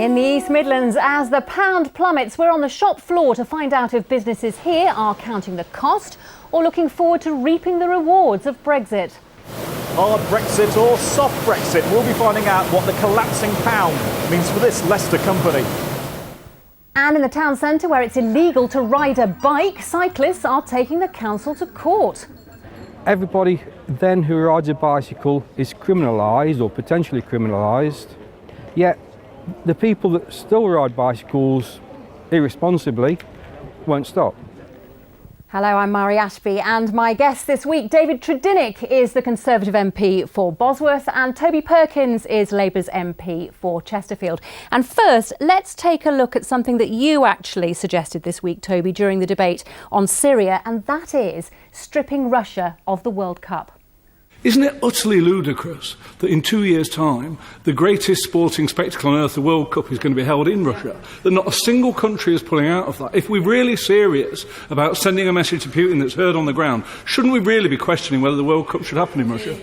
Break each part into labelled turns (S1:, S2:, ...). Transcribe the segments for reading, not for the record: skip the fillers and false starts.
S1: In the East Midlands, as the pound plummets, we're on the shop floor to find out if businesses here are counting the cost or looking forward to reaping the rewards of Brexit.
S2: Hard Brexit or soft Brexit? We'll be finding out what the collapsing pound means for this Leicester company.
S1: And in the town centre, where it's illegal to ride a bike, cyclists are taking the council to court.
S3: Everybody then who rides a bicycle is criminalised or potentially criminalised, yet the people that still ride bicycles irresponsibly won't stop.
S1: Hello, I'm Mari Ashby, and my guest this week, David Tredinnick, is the Conservative MP for Bosworth and Toby Perkins is Labour's MP for Chesterfield. And first, let's take a look at something that you actually suggested this week, Toby, during the debate on Syria, and that is stripping Russia of the World Cup.
S4: Isn't it utterly ludicrous that in 2 years' time, the greatest sporting spectacle on earth, the World Cup, is going to be held in Russia, that not a single country is pulling out of that? If we're really serious about sending a message to Putin that's heard on the ground, shouldn't we really be questioning whether the World Cup should happen in Russia?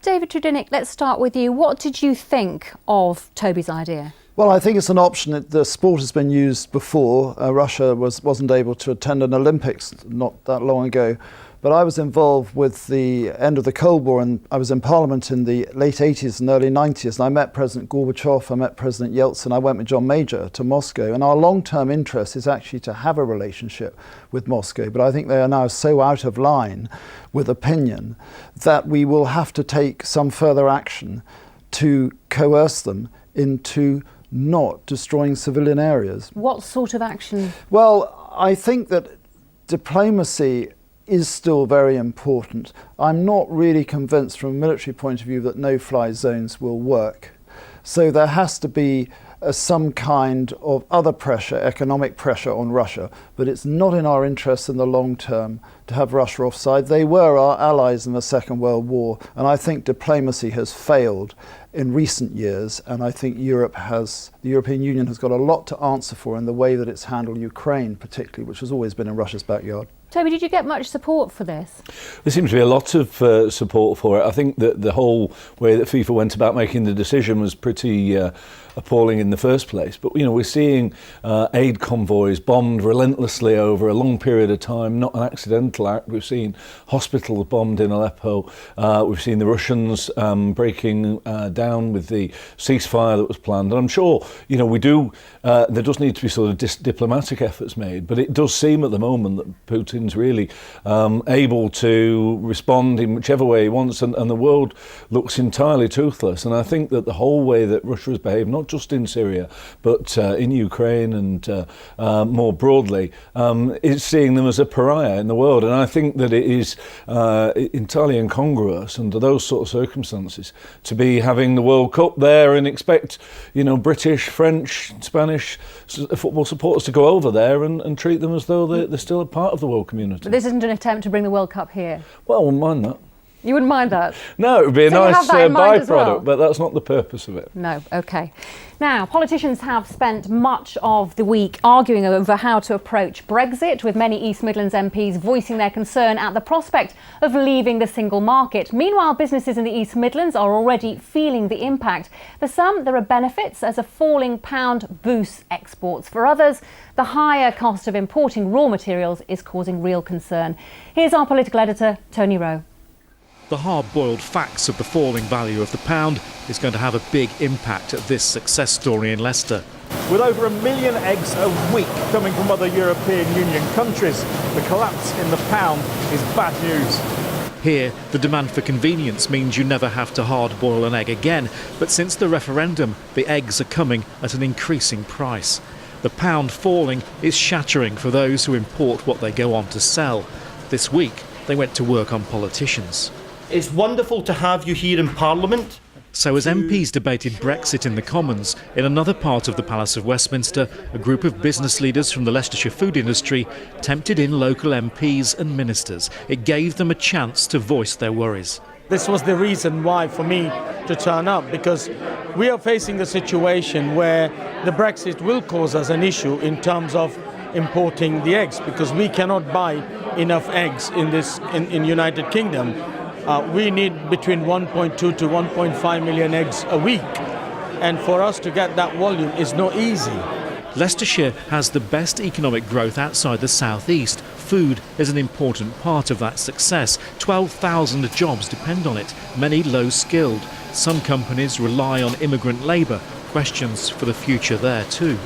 S1: David Tredinnick, let's start with you. What did you think of Toby's idea?
S5: Well, I think it's an option. The sport has been used before. Russia wasn't able to attend an Olympics not that long ago. But I was involved with the end of the Cold War, and I was in Parliament in the late 80s and early 90s, and I met President Gorbachev, I met President Yeltsin, I went with John Major to Moscow, and our long-term interest is actually to have a relationship with Moscow, but I think they are now so out of line with opinion that we will have to take some further action to coerce them into not destroying civilian areas.
S1: What sort of action?
S5: Well, I think that diplomacy is still very important. I'm not really convinced from a military point of view that no-fly zones will work. So there has to be some kind of other pressure, economic pressure on Russia, but it's not in our interest in the long term to have Russia offside. They were our allies in the Second World War, and I think diplomacy has failed in recent years, and I think the European Union has got a lot to answer for in the way that it's handled Ukraine particularly, which has always been in Russia's backyard.
S1: Toby, did you get much support for this?
S6: There seems to be a lot of support for it. I think that the whole way that FIFA went about making the decision was pretty appalling in the first place. But, we're seeing aid convoys bombed relentlessly over a long period of time, not an accidental act. We've seen hospitals bombed in Aleppo. We've seen the Russians breaking down with the ceasefire that was planned. And I'm sure, there does need to be sort of diplomatic efforts made. But it does seem at the moment that Putin's really able to respond in whichever way he wants, and the world looks entirely toothless. And I think that the whole way that Russia has behaved, not just in Syria, but in Ukraine and more broadly, is seeing them as a pariah in the world. And I think that it is entirely incongruous under those sort of circumstances to be having the World Cup there and expect, British, French, Spanish football supporters to go over there and treat them as though they're still a part of the world community.
S1: But this isn't an attempt to bring the World Cup here?
S6: Well, I wouldn't mind that.
S1: You wouldn't mind that?
S6: No, it would be a nice byproduct,
S1: well?
S6: But that's not the purpose of it.
S1: No, OK. Now, politicians have spent much of the week arguing over how to approach Brexit, with many East Midlands MPs voicing their concern at the prospect of leaving the single market. Meanwhile, businesses in the East Midlands are already feeling the impact. For some, there are benefits as a falling pound boosts exports. For others, the higher cost of importing raw materials is causing real concern. Here's our political editor, Tony Rowe.
S7: The hard-boiled facts of the falling value of the pound is going to have a big impact at this success story in Leicester.
S2: With over 1 million eggs a week coming from other European Union countries, the collapse in the pound is bad news.
S7: Here, the demand for convenience means you never have to hard-boil an egg again, but since the referendum, the eggs are coming at an increasing price. The pound falling is shattering for those who import what they go on to sell. This week, they went to work on politicians.
S8: It's wonderful to have you here in Parliament.
S7: So as MPs debated Brexit in the Commons, in another part of the Palace of Westminster, a group of business leaders from the Leicestershire food industry tempted in local MPs and ministers. It gave them a chance to voice their worries.
S9: This was the reason why for me to turn up, because we are facing a situation where the Brexit will cause us an issue in terms of importing the eggs, because we cannot buy enough eggs in United Kingdom. We need between 1.2 to 1.5 million eggs a week. and for us to get that volume is not easy.
S7: Leicestershire has the best economic growth outside the southeast. Food is an important part of that success. 12,000 jobs depend on it, many low-skilled. Some companies rely on immigrant labour. Questions for the future there too.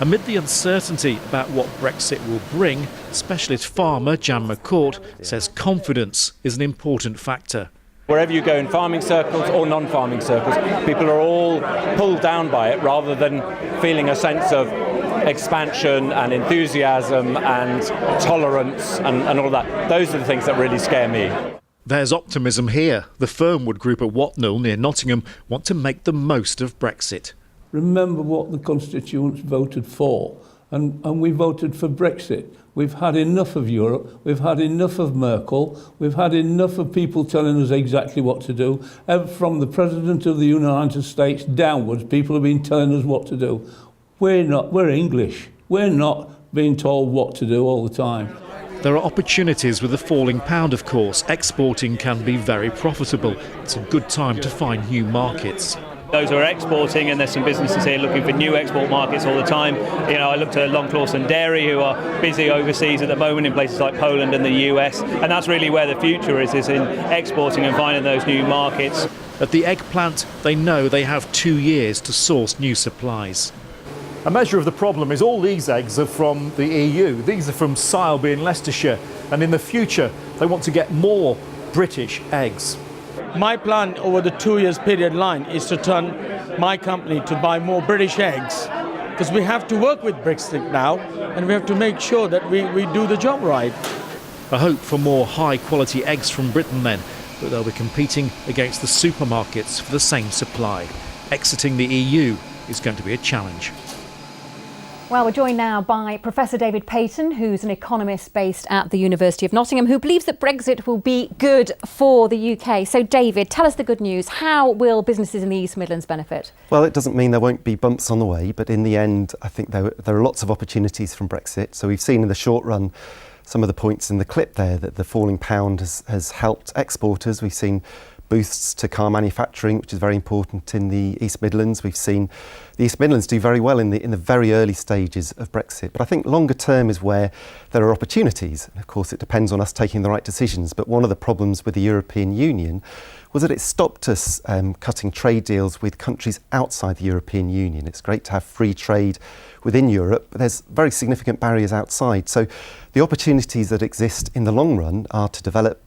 S7: Amid the uncertainty about what Brexit will bring, specialist farmer Jan McCourt says confidence is an important factor.
S10: Wherever you go in farming circles or non-farming circles, people are all pulled down by it rather than feeling a sense of expansion and enthusiasm and tolerance and all that. Those are the things that really scare me.
S7: There's optimism here. The Fernwood Group at Watnall near Nottingham want to make the most of Brexit.
S11: Remember what the constituents voted for, and we voted for Brexit. We've had enough of Europe, we've had enough of Merkel, we've had enough of people telling us exactly what to do. From the President of the United States downwards, people have been telling us what to do. We're English. We're not being told what to do all the time.
S7: There are opportunities with the falling pound, of course. Exporting can be very profitable. It's a good time to find new markets.
S12: Those who are exporting, and there's some businesses here looking for new export markets all the time. I looked at Long Clawson Dairy, who are busy overseas at the moment in places like Poland and the US, and that's really where the future is in exporting and finding those new markets.
S7: At the egg plant, they know they have 2 years to source new supplies.
S2: A measure of the problem is all these eggs are from the EU. These are from Sileby in Leicestershire, and in the future they want to get more British eggs.
S9: My plan over the 2 years period line is to turn my company to buy more British eggs, because we have to work with Brexit now and we have to make sure that we do the job right.
S7: A hope for more high quality eggs from Britain then, but they'll be competing against the supermarkets for the same supply. Exiting the EU is going to be a challenge.
S1: Well, we're joined now by Professor David Patten, who's an economist based at the University of Nottingham, who believes that Brexit will be good for the UK. So, David, tell us the good news. How will businesses in the East Midlands benefit?
S13: Well, it doesn't mean there won't be bumps on the way, but in the end, I think there are lots of opportunities from Brexit. So we've seen in the short run some of the points in the clip there that the falling pound has helped exporters. We've seen boosts to car manufacturing, which is very important in the East Midlands. We've seen the East Midlands do very well in the very early stages of Brexit. But I think longer term is where there are opportunities. And of course, it depends on us taking the right decisions. But one of the problems with the European Union was that it stopped us cutting trade deals with countries outside the European Union. It's great to have free trade within Europe, but there's very significant barriers outside. So the opportunities that exist in the long run are to develop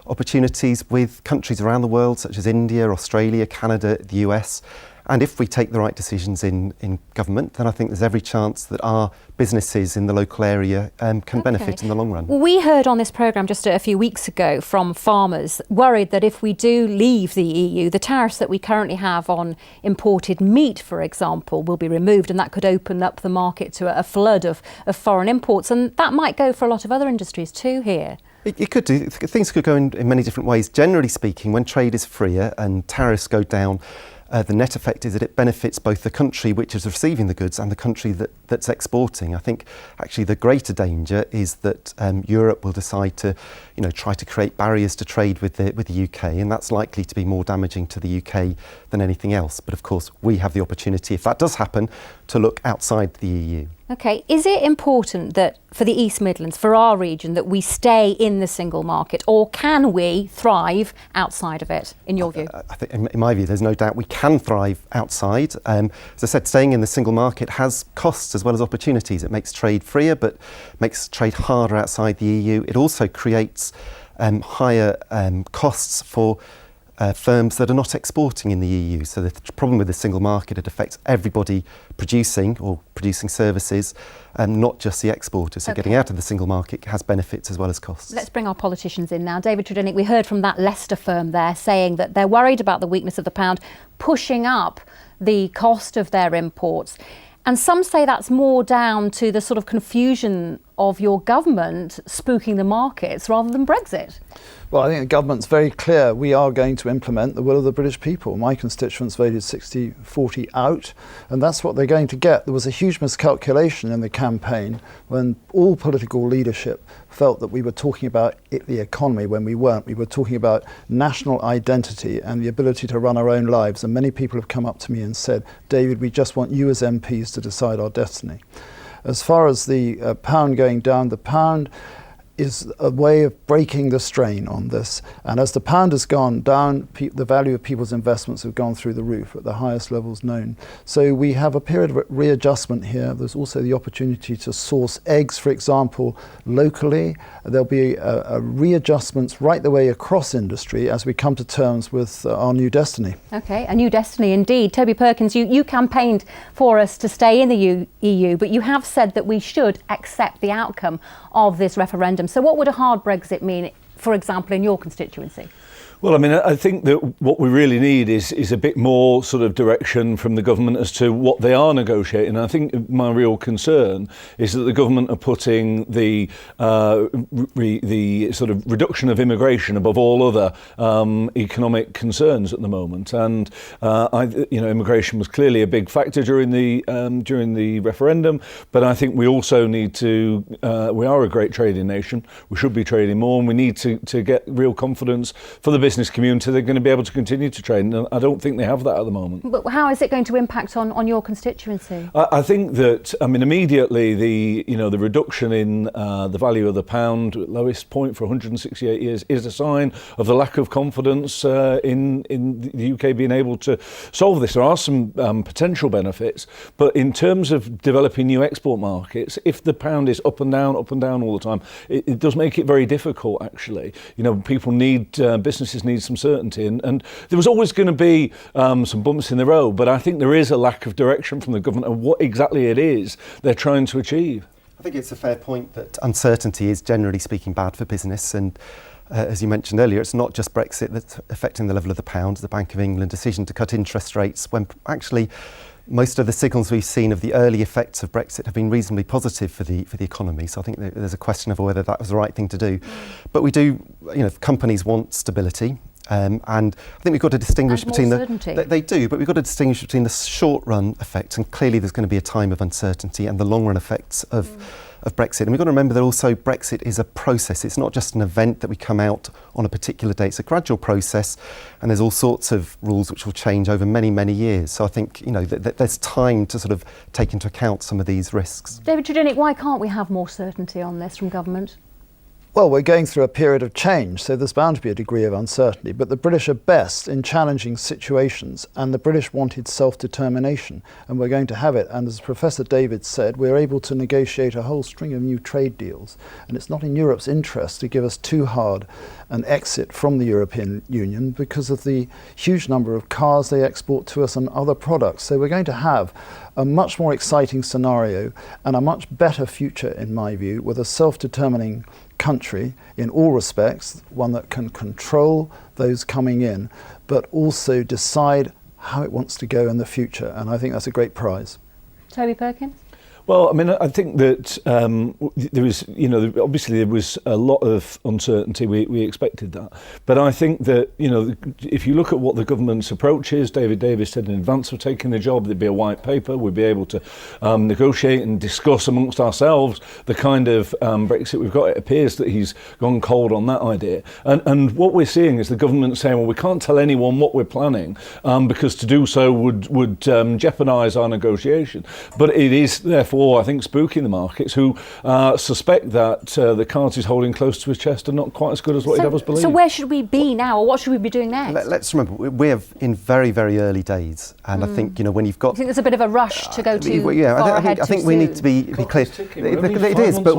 S13: opportunities with countries around the world, such as India, Australia, Canada, the US. And if we take the right decisions in government, then I think there's every chance that our businesses in the local area can benefit in the long run.
S1: We heard on this programme just a few weeks ago from farmers worried that if we do leave the EU, the tariffs that we currently have on imported meat, for example, will be removed, and that could open up the market to a flood of foreign imports. And that might go for a lot of other industries too here.
S13: It could do. Things could go in many different ways. Generally speaking, when trade is freer and tariffs go down, the net effect is that it benefits both the country which is receiving the goods and the country that's exporting. I think actually the greater danger is that Europe will decide to, try to create barriers to trade with the UK, and that's likely to be more damaging to the UK than anything else. But of course, we have the opportunity, if that does happen, to look outside the EU.
S1: OK, is it important that for the East Midlands, for our region, that we stay in the single market, or can we thrive outside of it, in your view?
S13: I think, in my view, there's no doubt we can thrive outside. As I said, staying in the single market has costs as well as opportunities. It makes trade freer, but makes trade harder outside the EU. It also creates higher costs for firms that are not exporting in the EU. So the problem with the single market, it affects everybody producing services, not just the exporters. So getting out of the single market has benefits as well as costs.
S1: Let's bring our politicians in now. David Tredynick, we heard from that Leicester firm there saying that they're worried about the weakness of the pound pushing up the cost of their imports. And some say that's more down to the sort of confusion of your government spooking the markets rather than Brexit?
S5: Well, I think the government's very clear. We are going to implement the will of the British people. My constituents voted 60-40 out, and that's what they're going to get. There was a huge miscalculation in the campaign when all political leadership felt that we were talking about the economy when we weren't. We were talking about national identity and the ability to run our own lives. And many people have come up to me and said, David, we just want you as MPs to decide our destiny. As far as the pound going down, the pound is a way of breaking the strain on this. And as the pound has gone down, the value of people's investments have gone through the roof at the highest levels known. So we have a period of readjustment here. There's also the opportunity to source eggs, for example, locally. There'll be a readjustments right the way across industry as we come to terms with our new destiny.
S1: Okay, a new destiny indeed. Toby Perkins, you campaigned for us to stay in the EU, but you have said that we should accept the outcome of this referendum. So what would a hard Brexit mean, for example, in your constituency?
S6: Well, I mean, I think that what we really need is a bit more sort of direction from the government as to what they are negotiating. I think my real concern is that the government are putting the sort of reduction of immigration above all other economic concerns at the moment. And immigration was clearly a big factor during the referendum. But I think we also need to. We are a great trading nation. We should be trading more, and we need to get real confidence for the business community they're going to be able to continue to trade, and I don't think they have that at the moment.
S1: But how is it going to impact on your constituency?
S6: I think that, I mean, immediately the reduction in the value of the pound, lowest point for 168 years, is a sign of the lack of confidence in the UK being able to solve this. There are some potential benefits, but in terms of developing new export markets, if the pound is up and down all the time, it does make it very difficult, actually. People need, businesses need some certainty, and there was always going to be some bumps in the road, but I think there is a lack of direction from the government of what exactly it is they're trying to achieve.
S13: I think it's a fair point that uncertainty is generally speaking bad for business, and as you mentioned earlier, it's not just Brexit that's affecting the level of the pound. The Bank of England decision to cut interest rates when actually most of the signals we've seen of the early effects of Brexit have been reasonably positive for the economy. So I think there's a question of whether that was the right thing to do. But we do, companies want stability. And I think we've got to distinguish between they do, but we've got to distinguish between the short run effects, and clearly there's going to be a time of uncertainty, and the long run effects of Brexit. And we've got to remember that also Brexit is a process. It's not just an event that we come out on a particular date. It's a gradual process, and there's all sorts of rules which will change over many, many years. So I think, there's time to sort of take into account some of these risks.
S1: David Tredinnick, why can't we have more certainty on this from government?
S5: Well, we're going through a period of change, so there's bound to be a degree of uncertainty, but the British are best in challenging situations, and the British wanted self-determination, and we're going to have it. And as Professor David said, we're able to negotiate a whole string of new trade deals, and it's not in Europe's interest to give us too hard an exit from the European Union because of the huge number of cars they export to us and other products. So we're going to have a much more exciting scenario and a much better future, in my view, with a self-determining country in all respects, one that can control those coming in, but also decide how it wants to go in the future. And I think that's a great prize.
S1: Toby Perkins?
S6: Well, I mean, I think that there was, obviously there was a lot of uncertainty. We expected that. But I think that, if you look at what the government's approach is, David Davis said in advance of taking the job, there'd be a white paper. We'd be able to negotiate and discuss amongst ourselves the kind of Brexit we've got. It appears that he's gone cold on that idea. And what we're seeing is the government saying, well, we can't tell anyone what we're planning because to do so would jeopardise our negotiation. But it is, therefore, I think, spooking the markets who suspect that the cards he's holding close to his chest are not quite as good as what he'd have us believe.
S1: So where should we be now, or what should we be doing next?
S13: Let's remember, we're in very, very early days, and I think, when you've got...
S1: I think there's a bit of a rush to go too far ahead
S13: I think we need to be clear. It is, but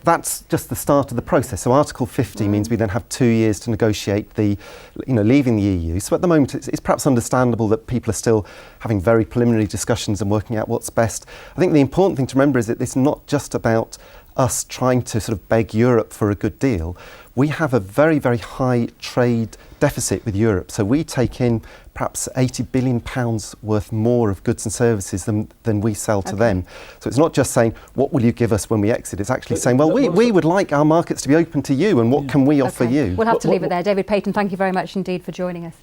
S13: that's just the start of the process. So Article 50 means we then have 2 years to negotiate the, leaving the EU. So at the moment, it's perhaps understandable that people are still having very preliminary discussions and working out what's best. I think the important thing to remember is that it's not just about us trying to sort of beg Europe for a good deal. We have a very, very high trade deficit with Europe. So we take in perhaps £80 billion worth more of goods and services than we sell to them. So it's not just saying, what will you give us when we exit? It's actually saying, well, we would like our markets to be open to you, and what can we offer you?
S1: We'll have to leave it there. David Patten, thank you very much indeed for joining us.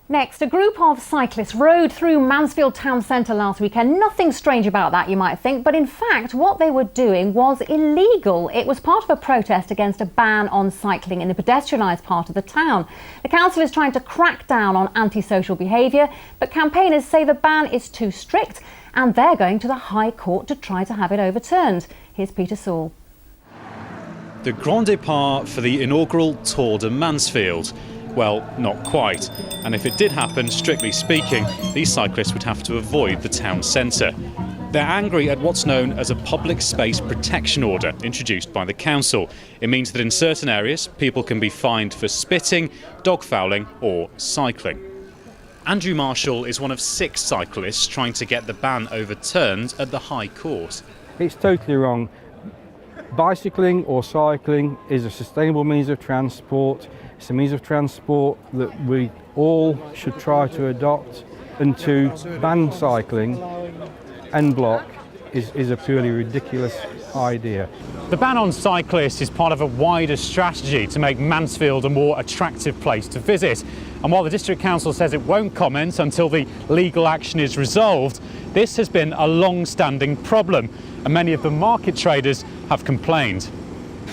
S1: Next, a group of cyclists rode through Mansfield Town Centre last weekend. Nothing strange about that, you might think, but in fact what they were doing was illegal. It was part of a protest against a ban on cycling in the pedestrianised part of the town. The council is trying to crack down on antisocial behaviour, but campaigners say the ban is too strict and they're going to the High Court to try to have it overturned. Here's Peter Saull.
S14: The grand départ for the inaugural Tour de Mansfield. Well, not quite. And if it did happen, strictly speaking, these cyclists would have to avoid the town centre. They're angry at what's known as a public space protection order introduced by the council. It means that in certain areas, people can be fined for spitting, dog fouling or cycling. Andrew Marshall is one of 6 cyclists trying to get the ban overturned at the High Court.
S3: It's totally wrong. Bicycling or cycling is a sustainable means of transport. It's a means of transport that we all should try to adopt, and to ban cycling en bloc is a purely ridiculous idea.
S14: The ban on cyclists is part of a wider strategy to make Mansfield a more attractive place to visit. And while the District Council says it won't comment until the legal action is resolved, this has been a long-standing problem, and many of the market traders have complained.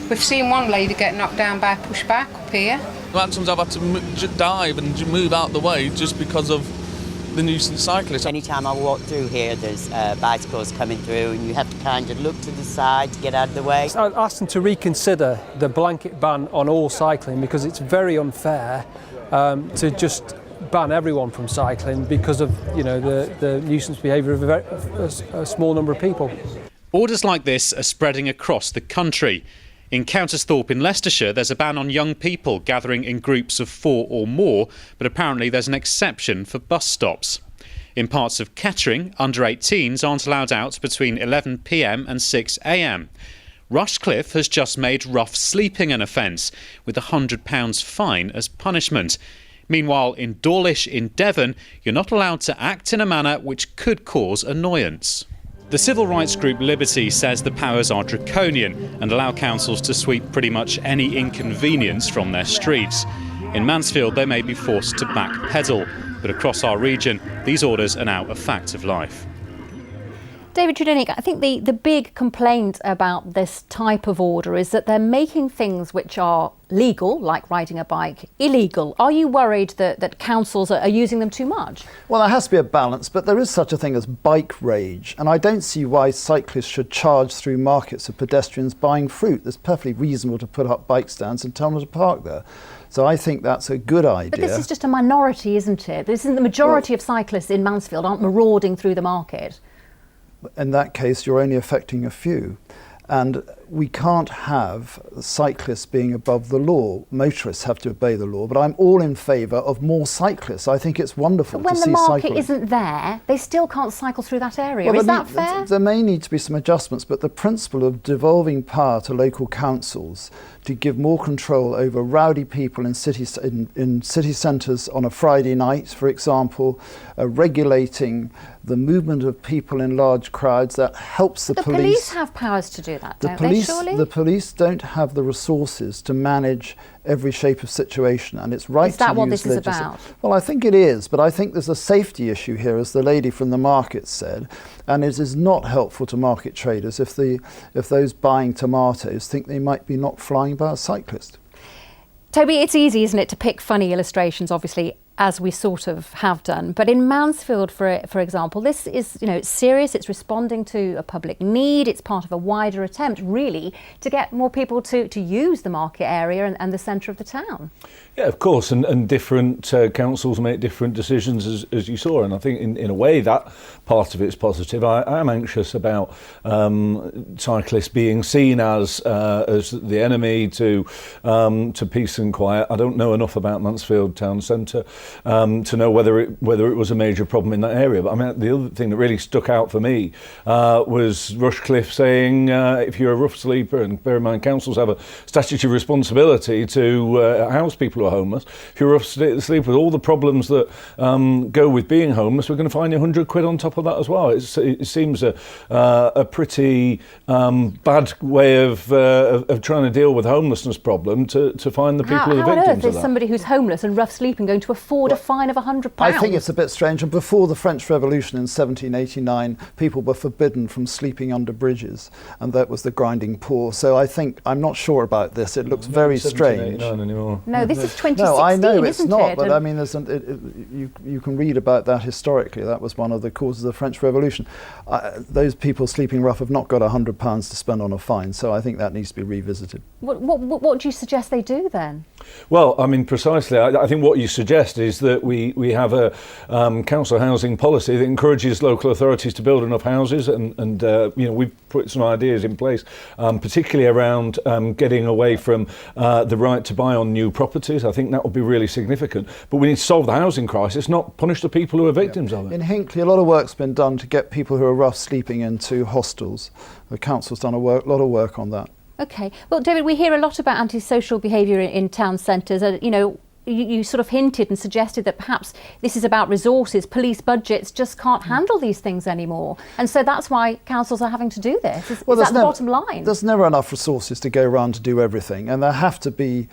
S15: We've seen one lady get knocked down by a pushback up here.
S16: Sometimes I've had to dive and move out the way just because of the nuisance cyclists.
S17: Anytime I walk through here, there's bicycles coming through, and you have to kind of look to the side to get out of the way.
S18: I asked them to reconsider the blanket ban on all cycling, because it's very unfair to just ban everyone from cycling because of the nuisance behaviour of a small number of people.
S14: Orders like this are spreading across the country. In Countersthorpe in Leicestershire, there's a ban on young people gathering in groups of 4 or more, but apparently there's an exception for bus stops. In parts of Kettering, under 18s aren't allowed out between 11 p.m. and 6 a.m. Rushcliffe has just made rough sleeping an offence, with a £100 fine as punishment. Meanwhile, in Dawlish in Devon, you're not allowed to act in a manner which could cause annoyance. The civil rights group Liberty says the powers are draconian and allow councils to sweep pretty much any inconvenience from their streets. In Mansfield, they may be forced to backpedal, but across our region, these orders are now a fact of life.
S1: David Trudenick, I think the big complaint about this type of order is that they're making things which are legal, like riding a bike, illegal. Are you worried that councils are using them too much?
S5: Well, there has to be a balance, but there is such a thing as bike rage, and I don't see why cyclists should charge through markets of pedestrians buying fruit. It's perfectly reasonable to put up bike stands and tell them to park there. So I think that's a good idea.
S1: But this is just a minority, isn't it? This isn't the majority of cyclists in Mansfield aren't marauding through the market.
S5: In that case, you're only affecting a few. And we can't have cyclists being above the law. Motorists have to obey the law, but I'm all in favour of more cyclists. I think it's wonderful to see cycling.
S1: When the market isn't there, they still can't cycle through that area.
S5: Well,
S1: is that fair?
S5: There may need to be some adjustments, but the principle of devolving power to local councils to give more control over rowdy people in city centres on a Friday night, for example, regulating the movement of people in large crowds, that helps the police.
S1: The police have powers to do that, don't they, surely?
S5: The police don't have the resources to manage every shape of situation, and it's right to use legislation. Is that what this is about? Well, I think it is, but I think there's a safety issue here, as the lady from the market said, and it is not helpful to market traders if those buying tomatoes think they might be knocked flying by a cyclist.
S1: Toby, it's easy, isn't it, to pick funny illustrations, obviously, as we sort of have done. But in Mansfield, for example, this is, it's serious. It's responding to a public need. It's part of a wider attempt, really, to get more people to use the market area and the centre of the town.
S6: Yeah, of course, and different councils make different decisions, as you saw, and I think in a way that part of it's positive. I am anxious about cyclists being seen as the enemy to peace and quiet. I don't know enough about Mansfield Town Centre to know whether it was a major problem in that area. But I mean, the other thing that really stuck out for me was Rushcliffe saying, if you're a rough sleeper, and bear in mind councils have a statutory responsibility to house people who are homeless, if you're a rough sleeper with all the problems that go with being homeless, we're going to fine you £100 on top of that as well. It seems a pretty bad way of trying to deal with homelessness problem to find the people who are victims of that.
S1: How on earth is somebody who's homeless and rough sleeping going to afford a fine of £100?
S5: I think it's a bit strange. And before the French Revolution in 1789, people were forbidden from sleeping under bridges, and that was the grinding poor. So I'm not sure about this. It looks very strange.
S6: Anymore.
S1: No, this is 2016,
S5: no, I know it's
S1: isn't
S5: not,
S1: it?
S5: but I mean, you can read about that historically. That was one of the causes of the French Revolution. Those people sleeping rough have not got £100 to spend on a fine, so I think that needs to be revisited.
S1: What do you suggest they do then?
S6: Well, I mean, precisely. I think what you suggest is that we have a council housing policy that encourages local authorities to build enough houses, and we've put some ideas in place, particularly around getting away from the right to buy on new properties. I think that would be really significant. But we need to solve the housing crisis, not punish the people who are victims of it.
S5: In Hinckley, a lot of work's been done to get people who are rough sleeping into hostels. The council's done a lot of work on that.
S1: Okay. Well, David, we hear a lot about antisocial behaviour in town centres. You sort of hinted and suggested that perhaps this is about resources. Police budgets just can't handle these things anymore. And so that's why councils are having to do this. Is that the bottom line?
S5: There's never enough resources to go around to do everything. And there have to be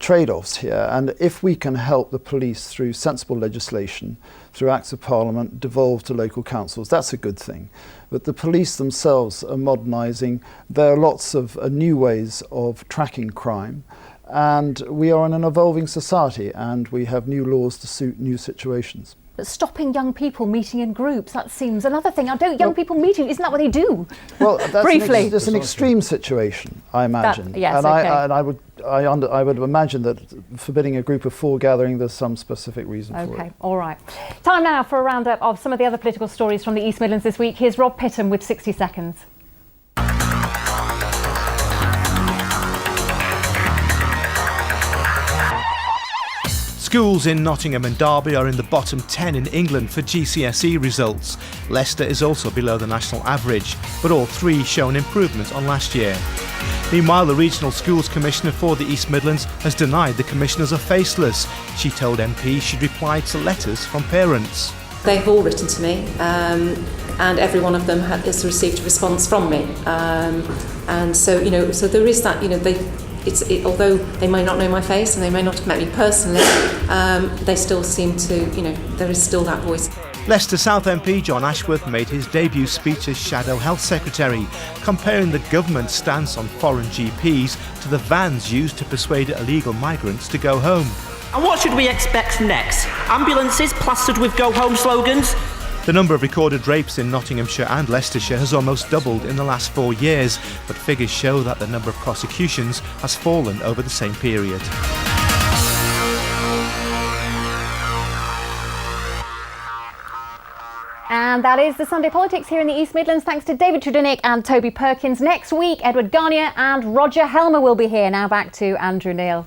S5: trade-offs here. And if we can help the police through sensible legislation, through Acts of Parliament, devolve to local councils, that's a good thing. But the police themselves are modernising. There are lots of new ways of tracking crime. And we are in an evolving society, and we have new laws to suit new situations.
S1: But stopping young people meeting in groups, that seems another thing. Young people meeting, isn't that what they do?
S5: Well, that's
S1: briefly.
S5: It's an extreme situation, I imagine.
S1: Yes,
S5: and I would imagine that forbidding a group of 4 gathering, there's some specific reason for it.
S1: Okay, all right. Time now for a roundup of some of the other political stories from the East Midlands this week. Here's Rob Pitton with 60 seconds.
S19: Schools in Nottingham and Derby are in the bottom 10 in England for GCSE results. Leicester is also below the national average, but all 3 show an improvement on last year. Meanwhile, the Regional Schools Commissioner for the East Midlands has denied the commissioners are faceless. She told MPs she'd replied to letters from parents.
S20: They've all written to me, and every one of them has received a response from me. And so there is that, although they may not know my face and they may not have met me personally, they still seem to, there is still that voice.
S19: Leicester South MP John Ashworth made his debut speech as Shadow Health Secretary, comparing the government's stance on foreign GPs to the vans used to persuade illegal migrants to go home.
S21: And what should we expect next? Ambulances plastered with go home slogans?
S19: The number of recorded rapes in Nottinghamshire and Leicestershire has almost doubled in the last 4 years, but figures show that the number of prosecutions has fallen over the same period.
S1: And that is the Sunday Politics here in the East Midlands. Thanks to David Trudinick and Toby Perkins. Next week, Edward Garnier and Roger Helmer will be here. Now back to Andrew Neil.